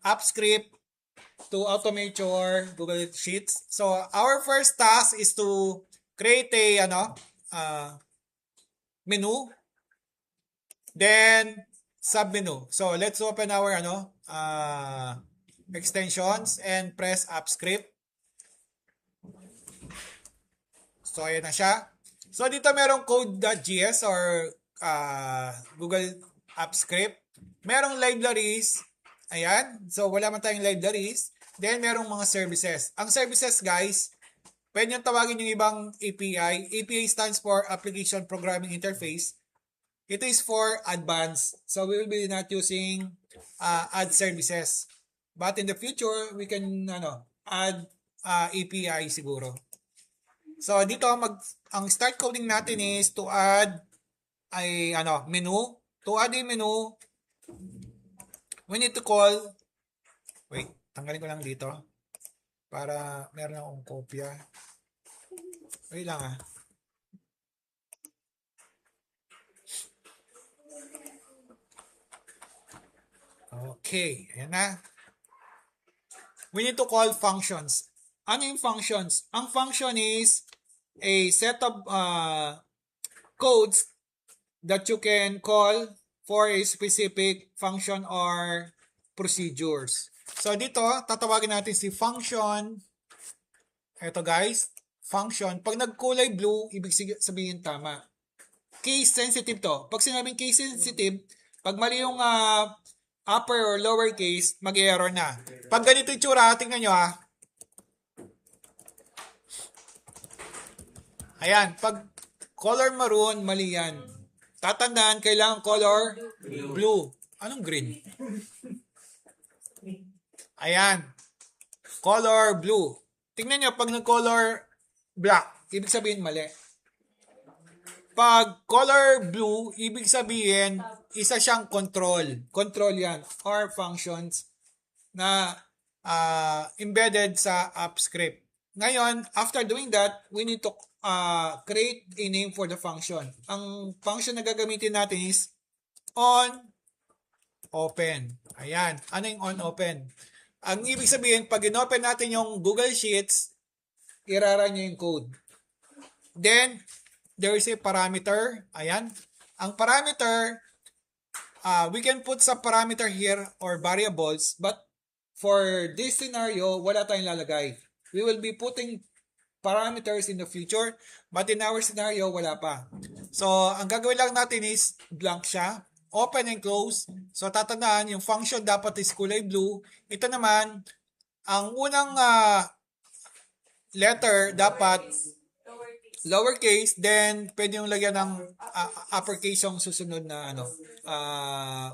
app script to automate your Google Sheets. So our first task is to create a menu, then submenu. So let's open our extensions and press app script. So ayan na siya. So dito merong code.js or Google App Script. Merong libraries. Ayan. So wala man tayong libraries. Then merong mga services. Ang services guys, pwede nyo tawagin yung ibang API. API stands for Application Programming Interface. It is for advanced. So we will be not using add services. But in the future, we can add API siguro. So dito ang start coding natin is to add ay menu. To add a menu, we need to call, wait, tanggalin ko lang dito para meron akong kopya. Wait lang Okay, ayan na. We need to call functions. Ano yung functions? Ang function is a set of codes that you can call for a specific function or procedures. So dito, tatawagin natin si function. Ito guys, function. Pag nagkulay blue, ibig sabihin tama. Case sensitive to. Pag sinabing case sensitive, pag mali yung upper or lower case, mag-error na. Pag ganito yung tsura, tingnan nyo Ayan, pag color maroon, mali yan. Tatandaan, kailangan color blue. Anong green? Ayan. Color blue. Tingnan nyo, pag nag-color black, ibig sabihin mali. Pag color blue, ibig sabihin, isa siyang control. Control yan. Or functions na embedded sa app script. Ngayon, after doing that, we need to create a name for the function. Ang function na gagamitin natin is on open. Ayan. Ano yung on open? Ang ibig sabihin, pag in-open natin yung Google Sheets, irara niya yung code. Then, there is a parameter. Ayan. Ang parameter, we can put some parameter here or variables, but for this scenario, wala tayong lalagay. We will be putting parameters in the future, but in our scenario, wala pa. So, ang gagawin lang natin is blank siya, open and close. So, tatandaan, yung function dapat is kulay blue. Ito naman, ang unang letter dapat lowercase, then pwede yung lagyan ng uppercase yung susunod na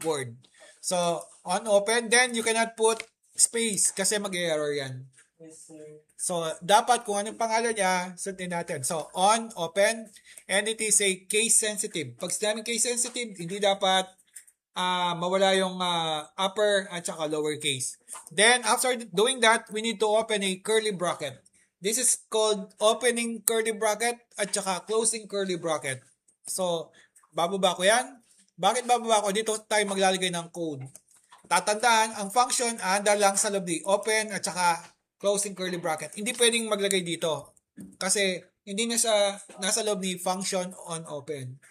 word. So, on open, then you cannot put space kasi mag-error yan. Yes, sir. So, dapat kung anong pangalan niya, sundin natin. So, on, open, and it is a case sensitive. Pag sinabing case sensitive, hindi dapat mawala yung upper at saka lower case. Then, after doing that, we need to open a curly bracket. This is called opening curly bracket at saka closing curly bracket. So, bababa ko yan. Bakit bababa ko? Dito tayo maglalagay ng code. Tatandaan, ang function andar lang sa loob ni open at saka closing curly bracket. Hindi pwedeng maglagay dito kasi hindi na siya nasa loob ni function on open.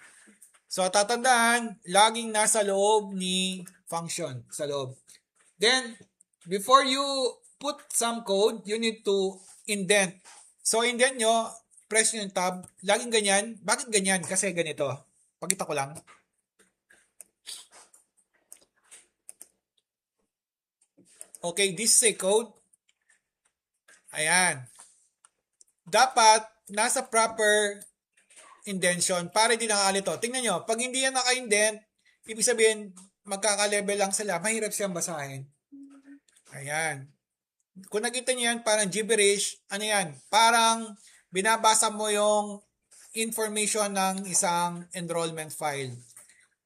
So, tatandaan, laging nasa loob ni function sa loob. Then, before you put some code, you need to indent. So, indent nyo, press nyo yung tab. Laging ganyan. Bakit ganyan? Kasi ganito. Pakita ko lang. Okay, this is a code. Ayan. Dapat, nasa proper indentation para hindi nakalito. Tingnan nyo, pag hindi yan naka-indent, ibig sabihin, magkaka-level lang sila. Mahirap siyang basahin. Ayan. Kung nakita nyo yan, parang gibberish, ano yan? Parang binabasa mo yung information ng isang enrollment file.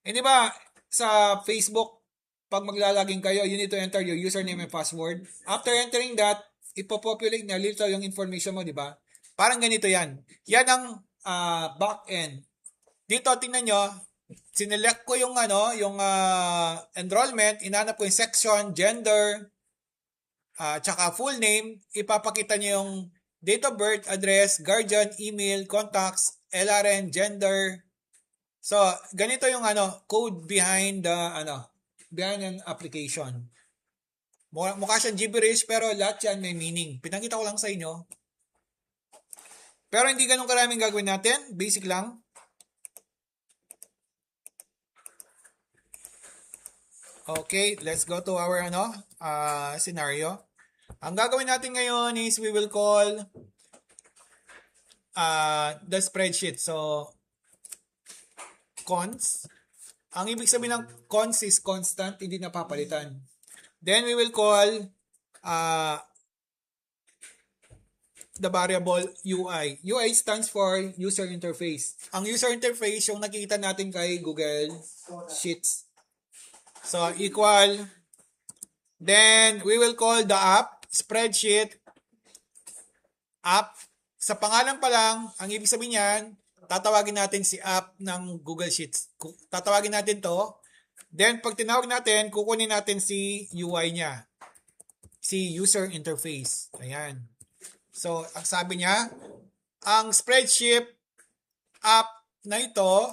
Di ba, sa Facebook, pag maglalaging kayo, you need to enter your username and password. After entering that, ipopopulate na little yung information mo, di ba? Parang ganito yan. Yan ang back-end. Dito, tingnan nyo, sinelect ko yung enrollment, inanap ko yung section, gender, tsaka full name, ipapakita niyo yung date of birth, address, guardian, email, contacts, LRN, gender. So, ganito yung code behind an application. Mukha siyang gibberish pero lahat yan may meaning. Pinakita ko lang sa inyo. Pero hindi ganun karaming gagawin natin. Basic lang. Okay, let's go to our scenario. Ang gagawin natin ngayon is we will call the spreadsheet. So, cons. Ang ibig sabihin ng cons is constant, hindi napapalitan. Then we will call the variable UI. UI stands for user interface. Ang user interface yung nakikita natin kay Google Sheets. So, equal. Then, we will call the app, spreadsheet, app. Sa pangalan pa lang, ang ibig sabihin niyan, tatawagin natin si app ng Google Sheets. Tatawagin natin to. Then, pag tinawag natin, kukunin natin si UI niya. Si user interface. Ayan. So, ang sabi niya, ang spreadsheet app na ito,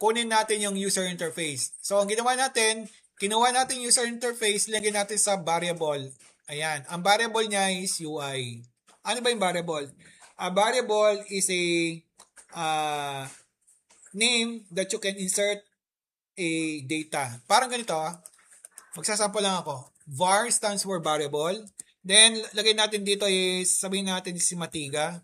kunin natin yung user interface. So, ang ginawa natin, kinuha natin user interface, lagyan natin sa variable. Ayan. Ang variable niya is UI. Ano ba yung variable? A variable is a name that you can insert a data. Parang ganito. Magsasample lang ako. var stands for variable. Then, lagay natin dito is, sabihin natin si Matiga.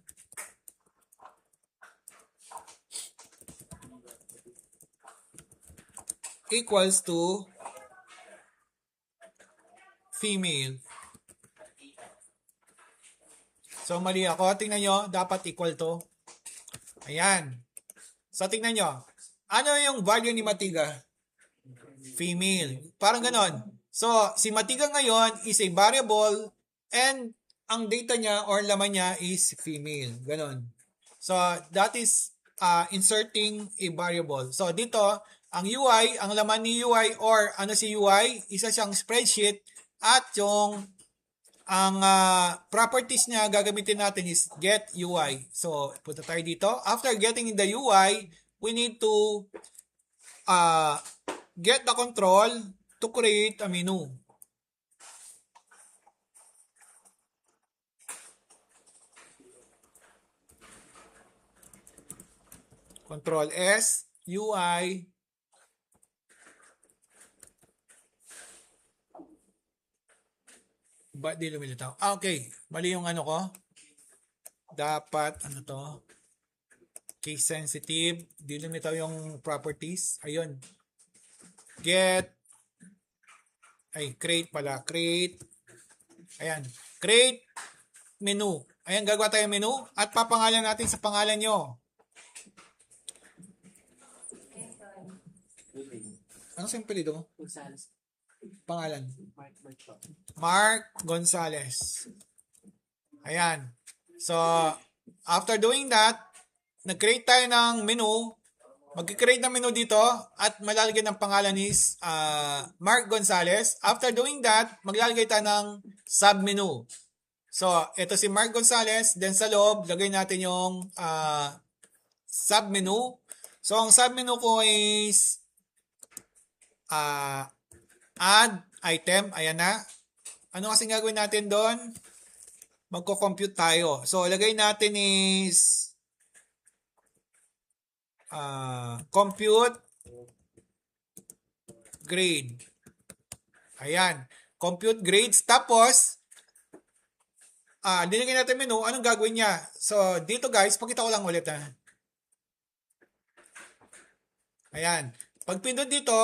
Equals to female. So, mali ako. Tingnan nyo, dapat equal to. Ayan. So, tingnan nyo. Ano yung value ni Matiga? Female. Parang ganon. So, si Matiga ngayon is a variable and ang data niya or laman niya is female. Ganon. So, that is inserting a variable. So, dito, ang UI, ang laman ni UI or ano si UI, isa siyang spreadsheet at yung ang properties niya gagamitin natin is get UI. So, punta tayo dito. After getting the UI, we need to get the control to create a menu. Control S, UI. Ba't di lumilitaw? Okay. Mali yung ano ko. Dapat, ano to? Case sensitive. Di lumitaw yung properties. Ayun. Get. Create pala. Create. Ayan. Create menu. Ayan, gagawa tayo menu. At papangalan natin sa pangalan nyo. Ano sa pilido mo? Pangalan. Mark Gonzalez. Ayan. So, after doing that, nag-create tayo ng menu. Mag-create ng menu dito at malalagay ng pangalan is Mark Gonzalez. After doing that, maglalagay tayo ng sub-menu. So, ito si Mark Gonzalez. Then sa loob, lagay natin yung sub-menu. So, ang sub-menu ko is add item. Ayan na. Ano kasi gagawin natin doon? Magko-compute tayo. So, lagay natin is compute grade. Ayan. Compute grades. Tapos, dinigyan natin menu. Anong gagawin niya? So, dito guys, pakita ko lang ulit. Ayan. Pag pindot dito,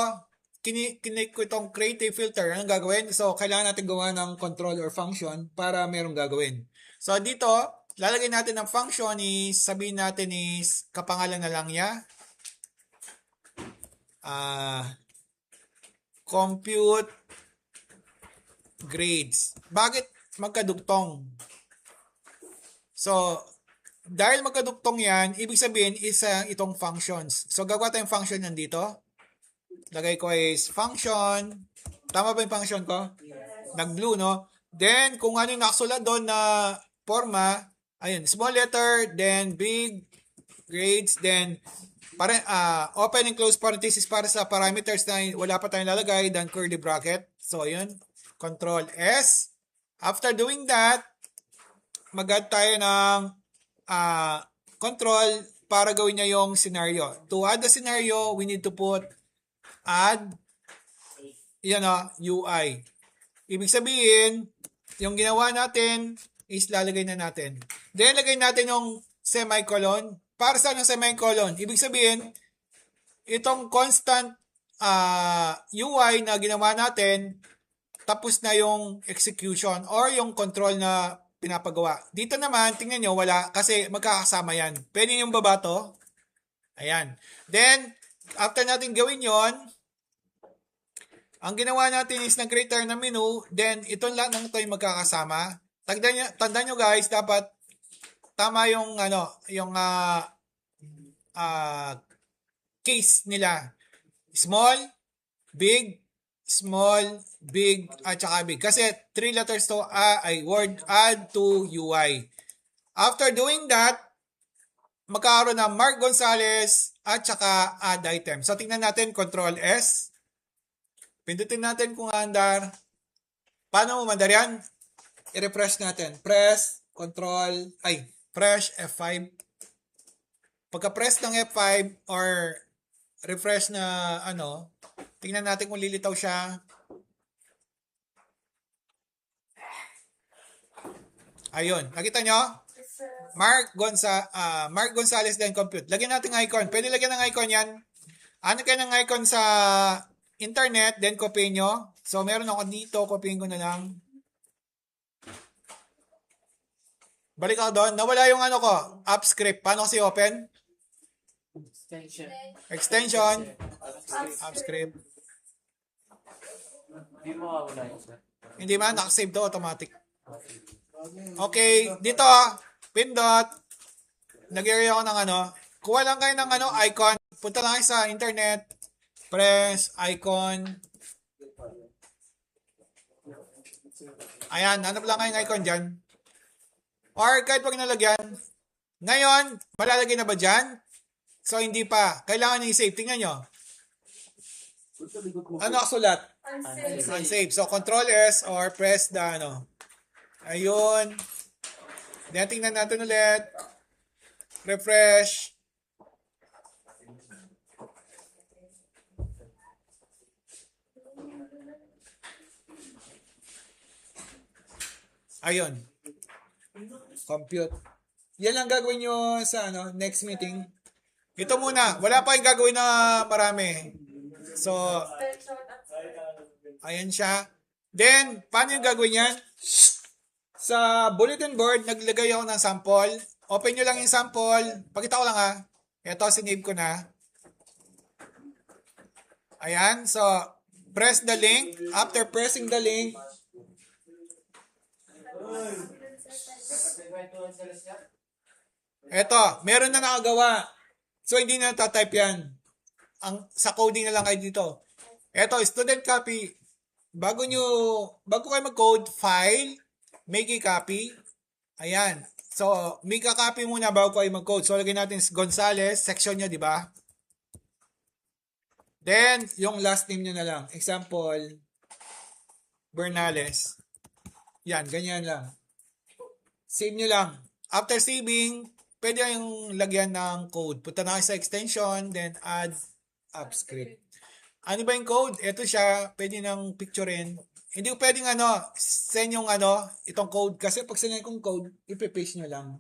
kinik ko itong creative filter. Anong gagawin? So, kailangan natin gawa ng control or function para merong gagawin. So, dito, lalagay natin ng function is, sabihin natin is, kapangalan na lang niya. Compute grades. Bakit magkadugtong? So, dahil magkadugtong yan, ibig sabihin is itong functions. So, gagawa tayong function nandito. Lagay ko is function. Tama ba yung function ko? Yes. Nag-blue, no? Then, kung ano yung nakasulat doon na forma, ayun, small letter, then big, grades, then open and close parenthesis para sa parameters na wala pa tayong lalagay, then curly bracket. So, ayun, Control S. After doing that, mag-add tayo ng control para gawin niya yung scenario. To add the scenario, we need to put add UI. Ibig sabihin, yung ginawa natin is lalagay na natin. Then, lagay natin yung semicolon. Para saan yung semicolon? Ibig sabihin, itong constant UI na ginawa natin, tapos na yung execution or yung control na pinapagawa. Dito naman, tingnan nyo, wala kasi magkakasama yan. Pwede yung baba to. Ayan. Then, after natin gawin yon, ang ginawa natin is nag-create tayo ng menu, then ito lang ng ito yung magkakasama. Tandaan nyo guys, dapat tama yung case nila. Small, big, at saka big. Kasi 3 letters to word add to UI. After doing that, magkakaroon ng Mark Gonzalez at saka add item. So tingnan natin, Control S. Pindutin natin kung andar. Paano mo mandar yan? I-refresh natin. Press F5. Pagka-press ng F5 or refresh na tingnan natin kung lilitaw siya. Ayun. Nakita nyo? Mark Gonzalez then compute. Lagyan natin ng icon. Pwede lagyan ng icon yan. Ano kayo ng icon sa internet, then copy nyo. So, meron ako dito. Copyin ko na lang. Balik ako doon. Nawala yung app script. Paano kasi open? Extension. App script. Hindi man. Nakasave to automatic. Okay. Dito. Pindot. Nag-area ako ng kuha lang kayo ng icon. Punta lang kayo sa internet. Press icon. Ayan, hanap lang kayong icon dyan. Or kahit pag nalagyan. Ngayon, malalagay na ba dyan? So, hindi pa. Kailangan nyo i-save. Tingnan nyo. Ano kasulat? Unsave. So, Control S or press the Ayun. Then, tingnan natin ulit. Refresh. Ayun. Compute. Yan lang gagawin nyo sa next meeting. Ito muna. Wala pa yung gagawin na marami. So, ayan siya. Then, paano yung gagawin yan? Sa bulletin board, naglagay ako ng sample. Open nyo lang yung sample. Pakita ko lang ha. Ito, sinave ko na. Ayan. So, press the link. After pressing the link, eto, meron na nakagawa. So, hindi na tatype yan. Sa coding na lang kayo dito. Eto, student copy. Bago kayo mag-code, file, make a copy. Ayan. So, make a copy muna bago kayo mag-code. So, lagyan natin Gonzalez, section nyo, di ba? Then, yung last name nyo na lang. Example, Bernales. Yan, ganyan lang. Save nyo lang. After saving, pwede yung lagyan ng code. Punta na kayo sa extension, then add app script. Ano ba yung code? Ito siya. Pwede nang picturein. Hindi ko pwedeng send yung itong code. Kasi pag send kong code, ipipaste nyo lang.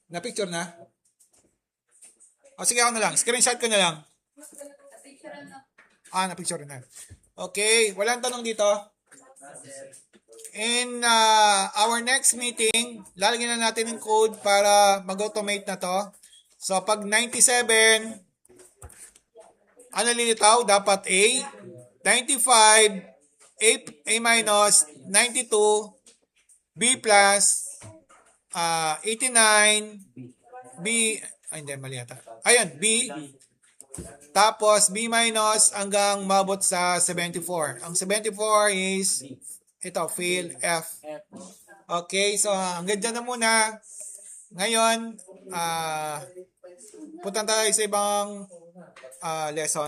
Na-picture na? O sige ako na lang. Screenshot ko na lang. Na-picture na. Okay. Walang tanong dito. In our next meeting, lalagyan na natin yung code para mag-automate na to. So, pag 97, ano lilitaw? Dapat A. 95, A minus, 92, B plus, 89, B, hindi, mali yata. Ayun, B, Tapos, B minus hanggang mabot sa 74. Ang 74 is, ito, fail F. Okay, so hanggang dyan na muna. Ngayon, punta tayo sa ibang lesson.